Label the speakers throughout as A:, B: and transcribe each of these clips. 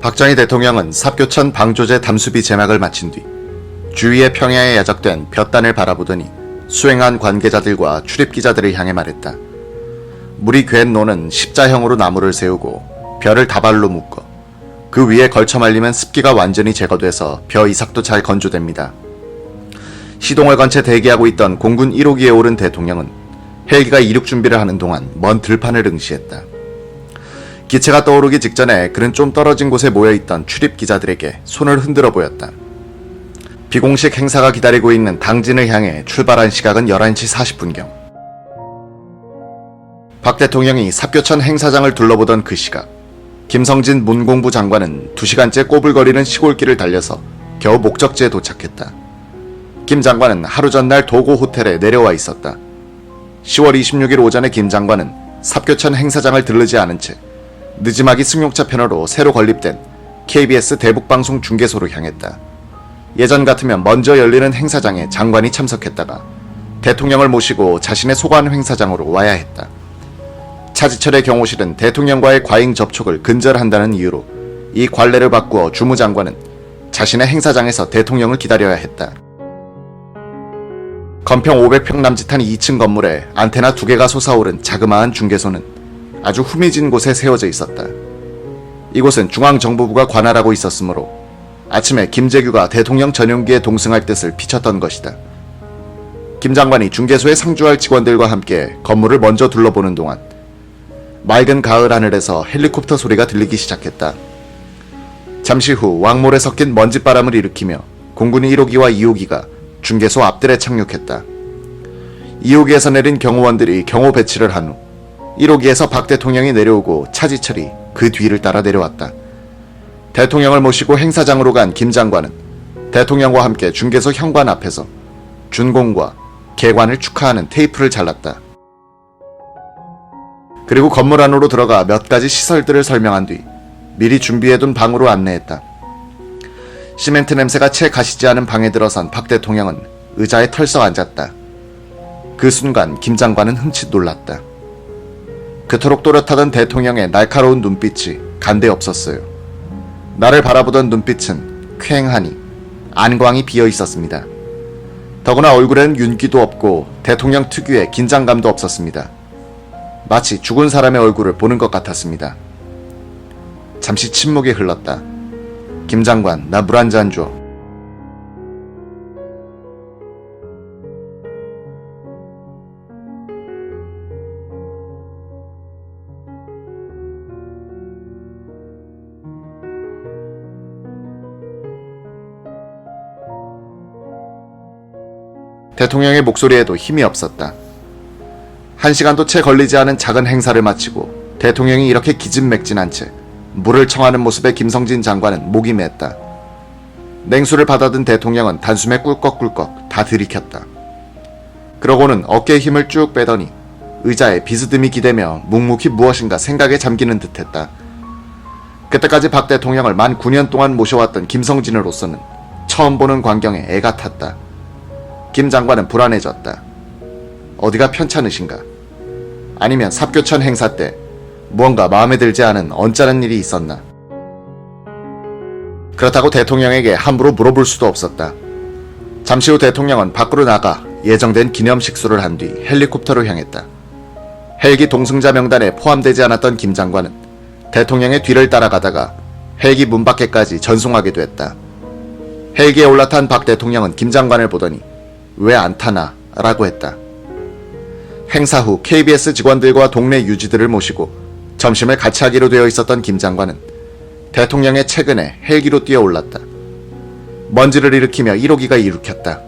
A: 박정희 대통령은 삽교천 방조제 담수비 제막을 마친 뒤 주위의 평야에 야적된 볕단을 바라보더니 수행한 관계자들과 출입기자들을 향해 말했다. 물이 괜 노는 십자형으로 나무를 세우고 벼를 다발로 묶어 그 위에 걸쳐 말리면 습기가 완전히 제거돼서 벼 이삭도 잘 건조됩니다. 시동을 건 채 대기하고 있던 공군 1호기에 오른 대통령은 헬기가 이륙 준비를 하는 동안 먼 들판을 응시했다. 기체가 떠오르기 직전에 그는 좀 떨어진 곳에 모여있던 출입기자들에게 손을 흔들어 보였다. 비공식 행사가 기다리고 있는 당진을 향해 출발한 시각은 11시 40분경. 박 대통령이 삽교천 행사장을 둘러보던 그 시각, 김성진 문공부 장관은 2시간째 꼬불거리는 시골길을 달려서 겨우 목적지에 도착했다. 김 장관은 하루 전날 도고 호텔에 내려와 있었다. 10월 26일 오전에 김 장관은 삽교천 행사장을 들르지 않은 채 느지막이 승용차 편으로 새로 건립된 KBS 대북방송 중계소로 향했다. 예전 같으면 먼저 열리는 행사장에 장관이 참석했다가 대통령을 모시고 자신의 소관 행사장으로 와야 했다. 차지철의 경호실은 대통령과의 과잉 접촉을 근절한다는 이유로 이 관례를 바꾸어 주무장관은 자신의 행사장에서 대통령을 기다려야 했다. 건평 500평 남짓한 2층 건물에 안테나 2개가 솟아오른 자그마한 중계소는 아주 후미진 곳에 세워져 있었다. 이곳은 중앙정보부가 관할하고 있었으므로 아침에 김재규가 대통령 전용기에 동승할 뜻을 비쳤던 것이다. 김 장관이 중계소에 상주할 직원들과 함께 건물을 먼저 둘러보는 동안 맑은 가을 하늘에서 헬리콥터 소리가 들리기 시작했다. 잠시 후 왕몰에 섞인 먼지바람을 일으키며 공군 1호기와 2호기가 중계소 앞뜰에 착륙했다. 2호기에서 내린 경호원들이 경호 배치를 한 후 1호기에서 박 대통령이 내려오고 차지철이 그 뒤를 따라 내려왔다. 대통령을 모시고 행사장으로 간 김 장관은 대통령과 함께 중계소 현관 앞에서 준공과 개관을 축하하는 테이프를 잘랐다. 그리고 건물 안으로 들어가 몇 가지 시설들을 설명한 뒤 미리 준비해둔 방으로 안내했다. 시멘트 냄새가 채 가시지 않은 방에 들어선 박 대통령은 의자에 털썩 앉았다. 그 순간 김 장관은 흠칫 놀랐다. 그토록 또렷하던 대통령의 날카로운 눈빛이 간데 없었어요. 나를 바라보던 눈빛은 쾌행하니 안광이 비어 있었습니다. 더구나 얼굴에는 윤기도 없고 대통령 특유의 긴장감도 없었습니다. 마치 죽은 사람의 얼굴을 보는 것 같았습니다. 잠시 침묵이 흘렀다. 김 장관, 나 물 한 잔 줘. 대통령의 목소리에도 힘이 없었다. 1시간도 채 걸리지 않은 작은 행사를 마치고 대통령이 이렇게 기진맥진한 채 물을 청하는 모습에 김성진 장관은 목이 맸다. 냉수를 받아든 대통령은 단숨에 꿀꺽꿀꺽 다 들이켰다. 그러고는 어깨에 힘을 쭉 빼더니 의자에 비스듬히 기대며 묵묵히 무엇인가 생각에 잠기는 듯했다. 그때까지 박 대통령을 만 9년 동안 모셔왔던 김성진으로서는 처음 보는 광경에 애가 탔다. 김 장관은 불안해졌다. 어디가 편찮으신가? 아니면 삽교천 행사 때 무언가 마음에 들지 않은 언짢은 일이 있었나? 그렇다고 대통령에게 함부로 물어볼 수도 없었다. 잠시 후 대통령은 밖으로 나가 예정된 기념 식수를 한 뒤 헬리콥터로 향했다. 헬기 동승자 명단에 포함되지 않았던 김 장관은 대통령의 뒤를 따라가다가 헬기 문 밖에까지 전송하게 됐다. 헬기에 올라탄 박 대통령은 김 장관을 보더니 왜 안 타나? 라고 했다. 행사 후 KBS 직원들과 동네 유지들을 모시고 점심을 같이 하기로 되어 있었던 김 장관은 대통령의 최근에 헬기로 뛰어올랐다. 먼지를 일으키며 1호기가 이륙했다.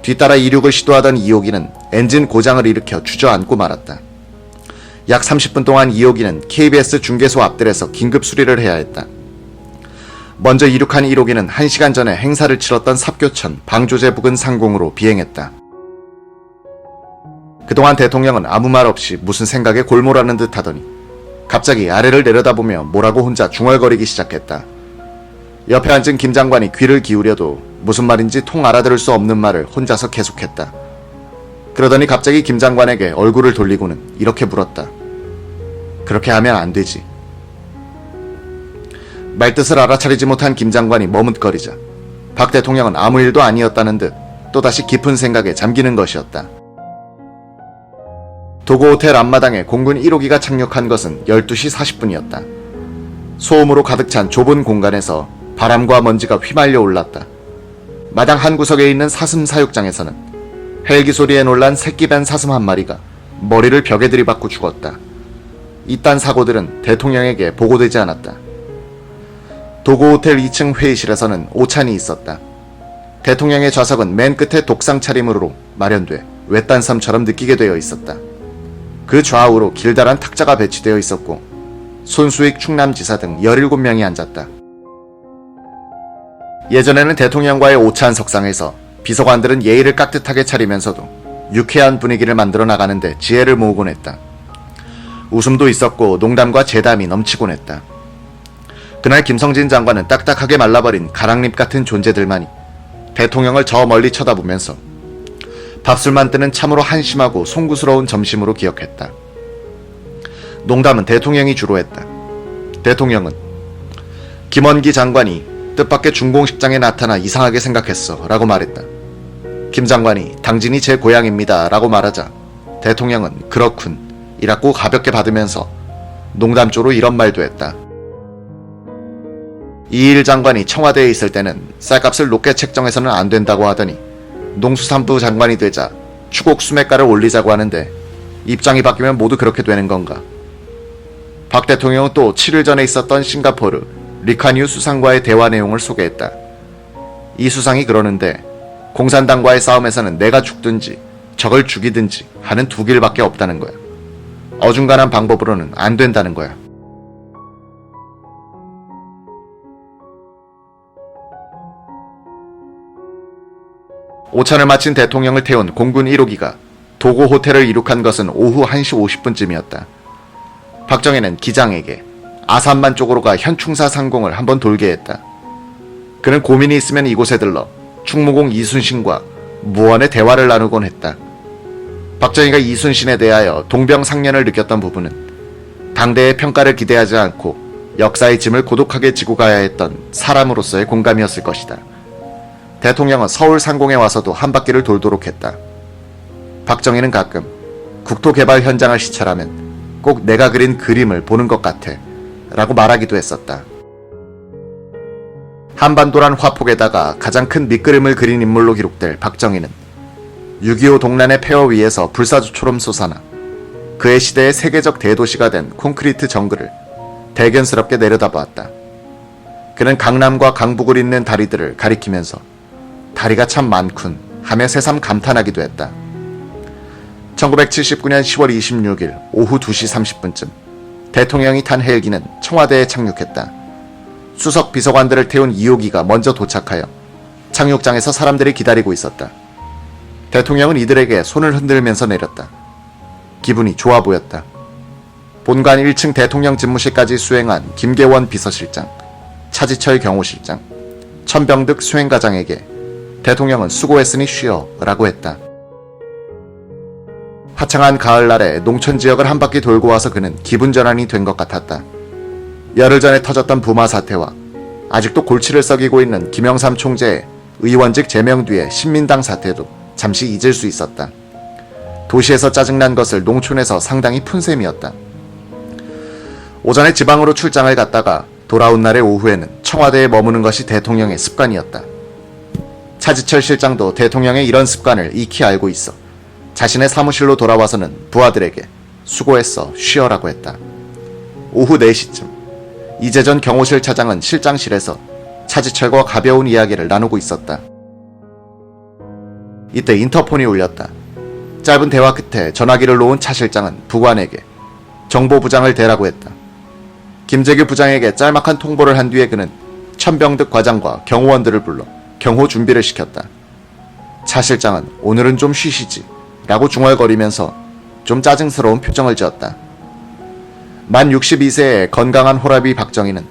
A: 뒤따라 이륙을 시도하던 2호기는 엔진 고장을 일으켜 주저앉고 말았다. 약 30분 동안 2호기는 KBS 중계소 앞뜰에서 긴급 수리를 해야 했다. 먼저 이륙한 1호기는 1시간 전에 행사를 치렀던 삽교천 방조제 부근 상공으로 비행했다. 그동안 대통령은 아무 말 없이 무슨 생각에 골몰하는 듯 하더니 갑자기 아래를 내려다보며 뭐라고 혼자 중얼거리기 시작했다. 옆에 앉은 김 장관이 귀를 기울여도 무슨 말인지 통 알아들을 수 없는 말을 혼자서 계속했다. 그러더니 갑자기 김 장관에게 얼굴을 돌리고는 이렇게 물었다. 그렇게 하면 안 되지. 말뜻을 알아차리지 못한 김 장관이 머뭇거리자 박 대통령은 아무 일도 아니었다는 듯 또다시 깊은 생각에 잠기는 것이었다. 도고호텔 앞마당에 공군 1호기가 착륙한 것은 12시 40분이었다. 소음으로 가득 찬 좁은 공간에서 바람과 먼지가 휘말려 올랐다. 마당 한 구석에 있는 사슴 사육장에서는 헬기 소리에 놀란 새끼 밴 사슴 한 마리가 머리를 벽에 들이받고 죽었다. 이딴 사고들은 대통령에게 보고되지 않았다. 도고호텔 2층 회의실에서는 오찬이 있었다. 대통령의 좌석은 맨 끝에 독상 차림으로 마련돼 외딴 섬처럼 느끼게 되어 있었다. 그 좌우로 길다란 탁자가 배치되어 있었고 손수익 충남지사 등 17명이 앉았다. 예전에는 대통령과의 오찬 석상에서 비서관들은 예의를 깍듯하게 차리면서도 유쾌한 분위기를 만들어 나가는데 지혜를 모으곤 했다. 웃음도 있었고 농담과 재담이 넘치곤 했다. 그날 김성진 장관은 딱딱하게 말라버린 가랑잎 같은 존재들만이 대통령을 저 멀리 쳐다보면서 밥술만 뜨는 참으로 한심하고 송구스러운 점심으로 기억했다. 농담은 대통령이 주로 했다. 대통령은 김원기 장관이 뜻밖의 중공식장에 나타나 이상하게 생각했어 라고 말했다. 김 장관이 당진이 제 고향입니다 라고 말하자 대통령은 그렇군 이라고 가볍게 받으면서 농담조로 이런 말도 했다. 이일 장관이 청와대에 있을 때는 쌀값을 높게 책정해서는 안 된다고 하더니 농수산부 장관이 되자 추곡 수매가를 올리자고 하는데 입장이 바뀌면 모두 그렇게 되는 건가? 박 대통령은 또 7일 전에 있었던 싱가포르 리카뉴 수상과의 대화 내용을 소개했다. 이 수상이 그러는데 공산당과의 싸움에서는 내가 죽든지 적을 죽이든지 하는 두 길밖에 없다는 거야. 어중간한 방법으로는 안 된다는 거야. 오찬을 마친 대통령을 태운 공군 1호기가 도고 호텔을 이륙한 것은 오후 1시 50분쯤이었다. 박정희는 기장에게 아산만 쪽으로 가 현충사 상공을 한번 돌게 했다. 그는 고민이 있으면 이곳에 들러 충무공 이순신과 무언의 대화를 나누곤 했다. 박정희가 이순신에 대하여 동병상련을 느꼈던 부분은 당대의 평가를 기대하지 않고 역사의 짐을 고독하게 지고 가야 했던 사람으로서의 공감이었을 것이다. 대통령은 서울 상공에 와서도 한 바퀴를 돌도록 했다. 박정희는 가끔 국토개발 현장을 시찰하면 꼭 내가 그린 그림을 보는 것 같아 라고 말하기도 했었다. 한반도란 화폭에다가 가장 큰 밑그림을 그린 인물로 기록될 박정희는 6.25 동란의 폐허 위에서 불사조처럼 솟아나 그의 시대의 세계적 대도시가 된 콘크리트 정글을 대견스럽게 내려다보았다. 그는 강남과 강북을 잇는 다리들을 가리키면서 다리가 참 많군 하며 새삼 감탄하기도 했다. 1979년 10월 26일 오후 2시 30분쯤 대통령이 탄 헬기는 청와대에 착륙했다. 수석 비서관들을 태운 2호기가 먼저 도착하여 착륙장에서 사람들이 기다리고 있었다. 대통령은 이들에게 손을 흔들면서 내렸다. 기분이 좋아 보였다. 본관 1층 대통령 집무실까지 수행한 김계원 비서실장, 차지철 경호실장, 천병득 수행과장에게 대통령은 수고했으니 쉬어 라고 했다. 화창한 가을날에 농촌지역을 한 바퀴 돌고 와서 그는 기분전환이 된 것 같았다. 열흘 전에 터졌던 부마 사태와 아직도 골치를 썩이고 있는 김영삼 총재의 의원직 제명 뒤의 신민당 사태도 잠시 잊을 수 있었다. 도시에서 짜증난 것을 농촌에서 상당히 푼 셈이었다. 오전에 지방으로 출장을 갔다가 돌아온 날의 오후에는 청와대에 머무는 것이 대통령의 습관이었다. 차지철 실장도 대통령의 이런 습관을 익히 알고 있어 자신의 사무실로 돌아와서는 부하들에게 수고했어, 쉬어라고 했다. 오후 4시쯤 이재전 경호실 차장은 실장실에서 차지철과 가벼운 이야기를 나누고 있었다. 이때 인터폰이 울렸다. 짧은 대화 끝에 전화기를 놓은 차 실장은 부관에게 정보부장을 대라고 했다. 김재규 부장에게 짤막한 통보를 한 뒤에 그는 천병득 과장과 경호원들을 불러 경호 준비를 시켰다. 차 실장은 오늘은 좀 쉬시지 라고 중얼거리면서 좀 짜증스러운 표정을 지었다. 만 62세의 건강한 호라비 박정희는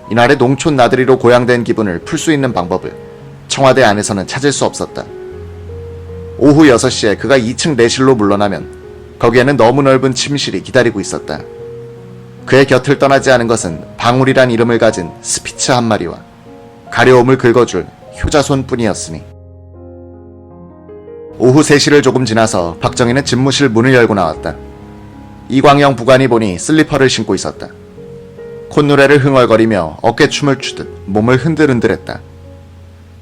A: 이날의 농촌 나들이로 고향된 기분을 풀 수 있는 방법을 청와대 안에서는 찾을 수 없었다. 오후 6시에 그가 2층 내실로 물러나면 거기에는 너무 넓은 침실이 기다리고 있었다. 그의 곁을 떠나지 않은 것은 방울이란 이름을 가진 스피츠 한 마리와 가려움을 긁어줄 효자손뿐이었으니. 오후 3시를 조금 지나서 박정희는 집무실 문을 열고 나왔다. 이광영 부관이 보니 슬리퍼를 신고 있었다. 콧노래를 흥얼거리며 어깨춤을 추듯 몸을 흔들흔들했다.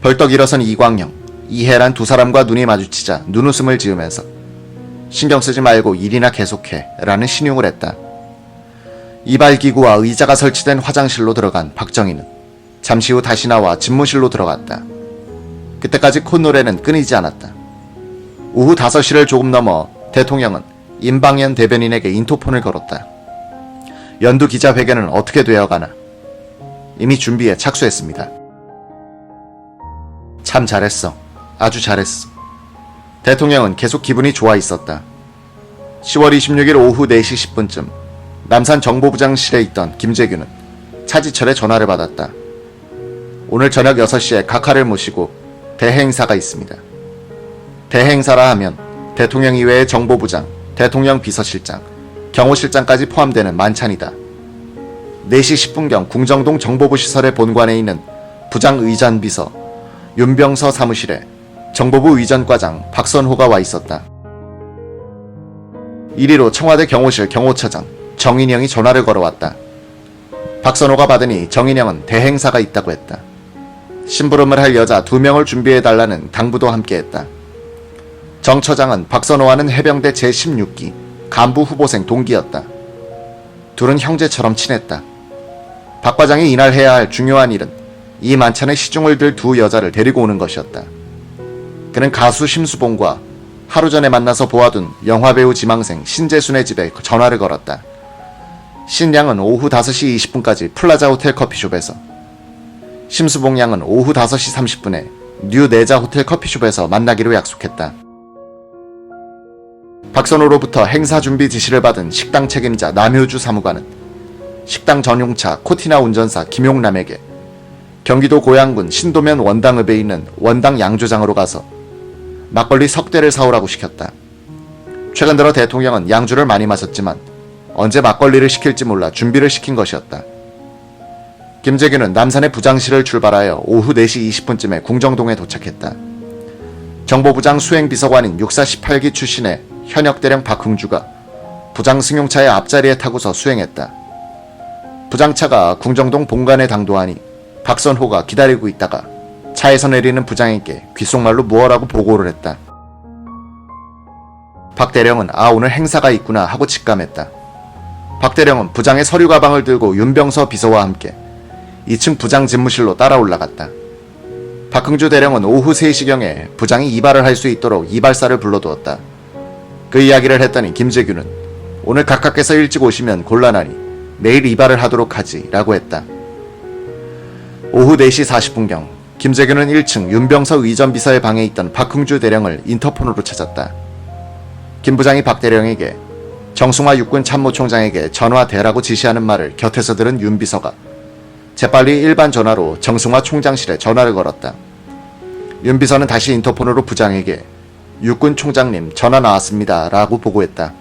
A: 벌떡 일어선 이광영, 이해란 두 사람과 눈이 마주치자 눈웃음을 지으면서 신경 쓰지 말고 일이나 계속해 라는 신용을 했다. 이발기구와 의자가 설치된 화장실로 들어간 박정희는 잠시 후 다시 나와 집무실로 들어갔다. 그때까지 콧노래는 끊이지 않았다. 오후 5시를 조금 넘어 대통령은 임방현 대변인에게 인터폰을 걸었다. 연두 기자회견은 어떻게 되어가나? 이미 준비에 착수했습니다. 참 잘했어. 아주 잘했어. 대통령은 계속 기분이 좋아 있었다. 10월 26일 오후 4시 10분쯤 남산 정보부장실에 있던 김재규는 차지철의 전화를 받았다. 오늘 저녁 6시에 각하를 모시고 대행사가 있습니다. 대행사라 하면 대통령 이외의 정보부장, 대통령 비서실장, 경호실장까지 포함되는 만찬이다. 4시 10분경 궁정동 정보부 시설의 본관에 있는 부장의전비서 윤병서 사무실에 정보부 의전과장 박선호가 와 있었다. 이리로 청와대 경호실 경호처장 정인영이 전화를 걸어왔다. 박선호가 받으니 정인영은 대행사가 있다고 했다. 심부름을 할 여자 2명을 준비해달라는 당부도 함께했다. 정 처장은 박선호와는 해병대 제16기 간부 후보생 동기였다. 둘은 형제처럼 친했다. 박 과장이 이날 해야 할 중요한 일은 이 만찬에 시중을 들 두 여자를 데리고 오는 것이었다. 그는 가수 심수봉과 하루 전에 만나서 보아둔 영화배우 지망생 신재순의 집에 전화를 걸었다. 신양은 오후 5시 20분까지 플라자 호텔 커피숍에서, 심수봉 양은 오후 5시 30분에 뉴 내자 호텔 커피숍에서 만나기로 약속했다. 박선호로부터 행사 준비 지시를 받은 식당 책임자 남효주 사무관은 식당 전용차 코티나 운전사 김용남에게 경기도 고양군 신도면 원당읍에 있는 원당 양조장으로 가서 막걸리 석대를 사오라고 시켰다. 최근 들어 대통령은 양주를 많이 마셨지만 언제 막걸리를 시킬지 몰라 준비를 시킨 것이었다. 김재규는 남산의 부장실을 출발하여 오후 4시 20분쯤에 궁정동에 도착했다. 정보부장 수행비서관인 육사 18기 출신의 현역대령 박흥주가 부장 승용차의 앞자리에 타고서 수행했다. 부장차가 궁정동 본관에 당도하니 박선호가 기다리고 있다가 차에서 내리는 부장에게 귓속말로 무엇라고 보고를 했다. 박 대령은 오늘 행사가 있구나 하고 직감했다. 박 대령은 부장의 서류 가방을 들고 윤병서 비서와 함께 2층 부장 집무실로 따라 올라갔다. 박흥주 대령은 오후 3시경에 부장이 이발을 할 수 있도록 이발사를 불러두었다. 그 이야기를 했더니 김재규는 오늘 각하께서 일찍 오시면 곤란하니 내일 이발을 하도록 하지 라고 했다. 오후 4시 40분경 김재규는 1층 윤병서 의전비서의 방에 있던 박흥주 대령을 인터폰으로 찾았다. 김 부장이 박 대령에게 정승화 육군 참모총장에게 전화대라고 지시하는 말을 곁에서 들은 윤 비서가 재빨리 일반 전화로 정승화 총장실에 전화를 걸었다. 윤 비서는 다시 인터폰으로 부장에게 육군 총장님 전화 나왔습니다 라고 보고했다.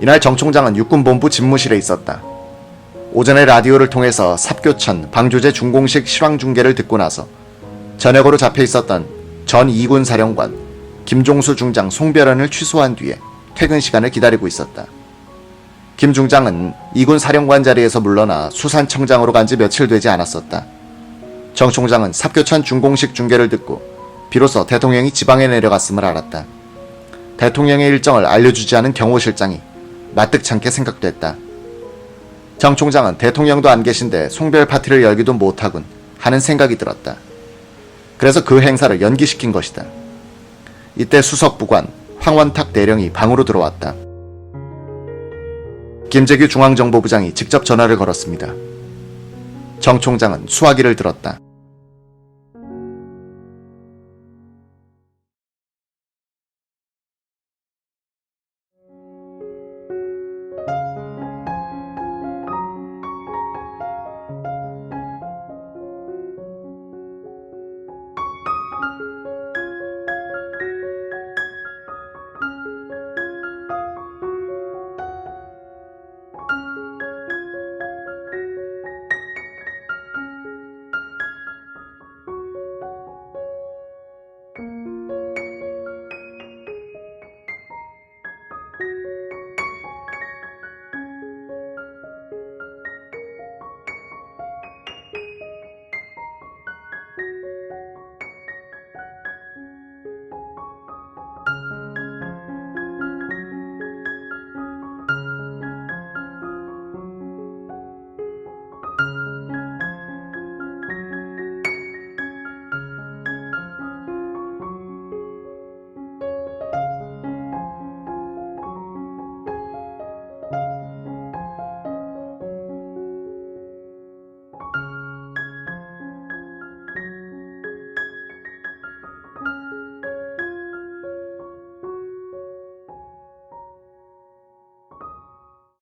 A: 이날 정 총장은 육군본부 집무실에 있었다. 오전에 라디오를 통해서 삽교천 방조제 중공식 실황중계를 듣고 나서 저녁으로 잡혀 있었던 전 2군 사령관 김종수 중장 송별원을 취소한 뒤에 퇴근 시간을 기다리고 있었다. 김 중장은 2군 사령관 자리에서 물러나 수산청장으로 간 지 며칠 되지 않았었다. 정 총장은 삽교천 중공식 중계를 듣고 비로소 대통령이 지방에 내려갔음을 알았다. 대통령의 일정을 알려주지 않은 경호실장이 마뜩찮게 생각됐다. 정 총장은 대통령도 안 계신데 송별 파티를 열기도 못하군 하는 생각이 들었다. 그래서 그 행사를 연기시킨 것이다. 이때 수석부관 황원탁 대령이 방으로 들어왔다. 김재규 중앙정보부장이 직접 전화를 걸었습니다. 정 총장은 수화기를 들었다.